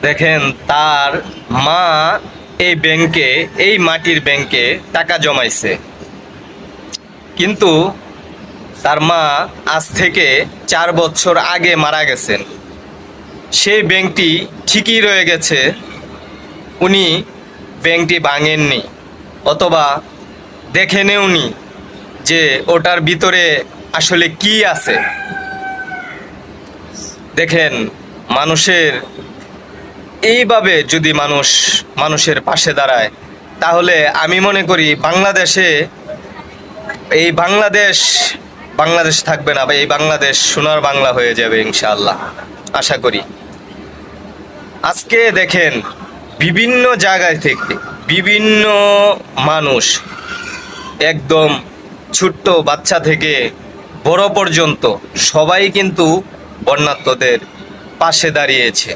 দেখেন তার মা এই ব্যাংকে, এই মাটির ব্যাংকে টাকা জমাইছে, কিন্তু তার মা আজ থেকে 4 বছর আগে মারা গেছেন। সেই ব্যাংকটি ঠিকই রয়ে গেছে, উনি ব্যাংকটি ভাঙেননি অথবা দেখে নেওনি যে ওটার ভিতরে আসলে কি আছে। দেখেন, মানুষের এইভাবে যদি মানুষের পাশে দাঁড়ায়, তাহলে আমি মনে করি বাংলাদেশে এই বাংলাদেশ থাকবে না, বা এই বাংলাদেশ সোনার বাংলা হয়ে যাবে ইনশাআল্লাহ, আশা করি। আজকে দেখেন বিভিন্ন জায়গায় থেকে বিভিন্ন মানুষ, একদম ছোট্ট বাচ্চা থেকে বড় পর্যন্ত সবাই কিন্তু বন্যার্তদের পাশে দাঁড়িয়েছে।